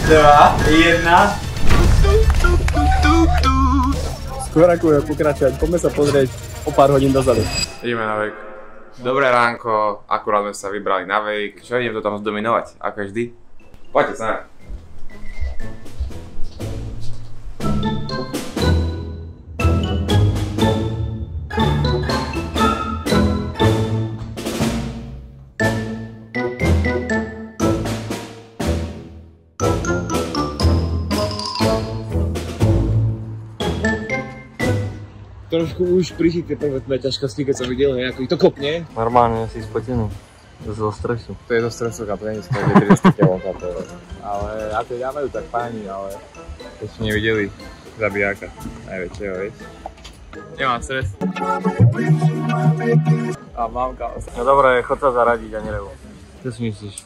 2, 1. Skôr ako je pokračovať, poďme sa pozrieť o pár hodín dozadu. Ideme na wake. Dobré ránko, akurát sme sa vybrali na wake. Čo idem to tam zdominovať, ako vždy? Poďte sa. Trošku už prišli tie prvé ťažkosti, keď som videl, ako ich to kopne. Normálne si spotený. Zo stresu. To je zo stresu, to nie je skôr 30 kg. Ale ako dávajú tak páni, ale ešte nevideli zabijáka najväčšieho, vieš. Nemám stres. A mám chaos. No dobré, chod sa zaradiť a nerevo. Čo si myslíš?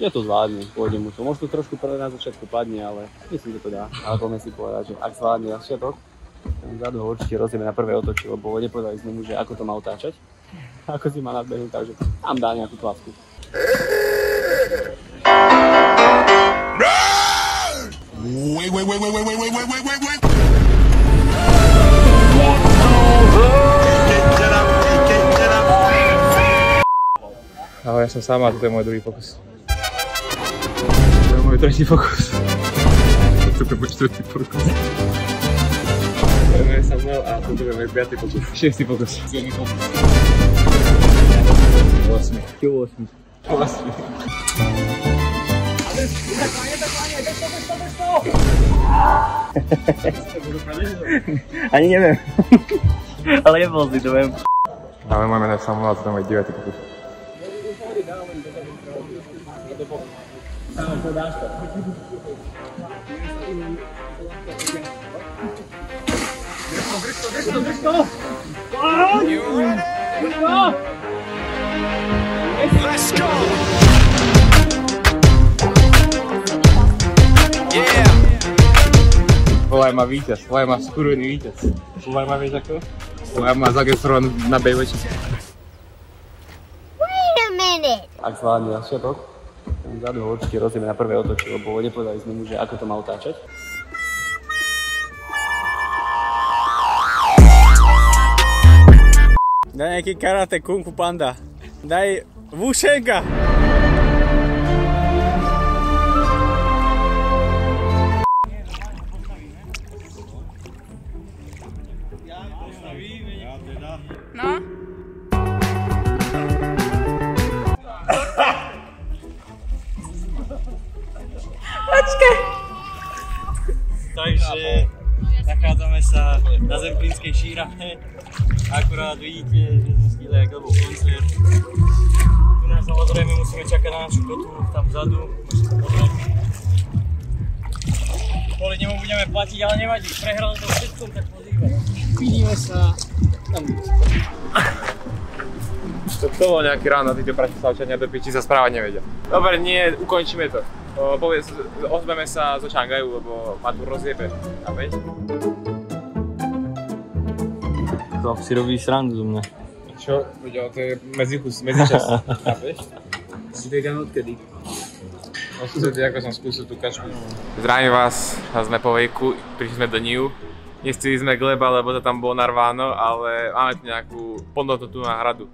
Ja to zvládnem, pôjdem mu to. Možno trošku prvé na začiatku padne, ale myslím, že to dá. Ale poďme si povedať, že ak zvládne na začiatok, vzadu ho určite rozjeme na prvé otočí, lebo nepovedali sme mu, že ako to má otáčať. Ako si má nadbehnúť, takže tam dá nejakú tlapku. Ahoj, ja som sám a toto je môj druhý pokus. To je môj tretí pokus. Toto je môj štvrtý pokus. To je môj Samuel a toto je môj 5. pokus. 6. pokus. 7. pokus. 8. 8. Ani neviem. Ale nebol si, to viem. Ale máme na Samuel a toto je môj 9. pokus. Let's go! Yeah! Volaj ma víťaz, volaj ma skurvený víťaz. Volaj ma, vieš ako? Volaj ma Zagestrón na bejveči. Wait a minute! Ak zvládne na začiatok, vzadu ho určite rozjeme na prvé otočí, lebo nepovedali sme mu, že ako to má otáčať. Daj nejaký karate kung fu panda. Daj Vušenka. No? Počkaj. Takže nachádzame sa na Zemplínskej šírave. Akurát vidíte, že sme stihli aj Glebov koncert. Tu nás samozrejme musíme čakať na našu kotu tam vzadu. Kvôli nemu budeme platiť, ale nevadí. Prehral to všetko, tak pozývaj. Vidíme sa tam. To bol nejaký ráno, títo Bratislavčania do piči sa správať nevedia. Dobre, nie, ukončíme to. Ozveme sa zo Šangaju, lebo ma tu rozjebe. To si robí srandu zo mňa. Čo? To je medzičas. Chápeš? Si vegan odkedy? Odkedy, ako som skúsil tú kačku. Zdravím vás, sme po vejku, prišli sme do Niu. Nechceli sme Gleba, lebo to tam bolo narváno, ale máme tu nejakú podnotu na hradu.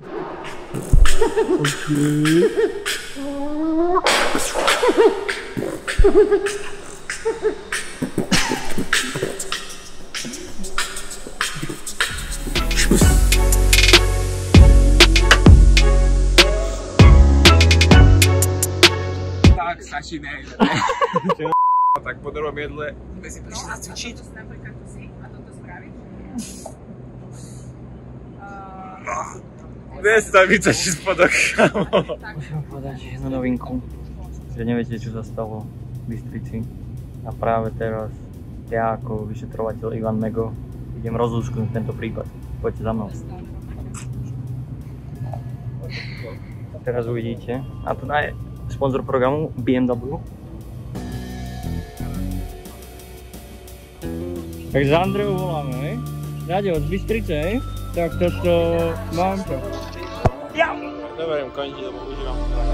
Tak stačí nejde. Tak po druhom jedle sme si prišli zacvičiť. Nestaviť sa či spodok. Môžem povedať jednu novinku, že neviete, čo sa stalo v Bystrici. A práve teraz ja ako vyšetrovateľ Ivan Mego idem rozlúšknuť tento prípad. Poďte za mnou. Teraz uvidíte. A tu je sponzor programu BMW. Tak za Andreju voláme, hej? Raďo, z Bystrice, hej? Tak toto mám to. Dobre, končí, lebo užívam to na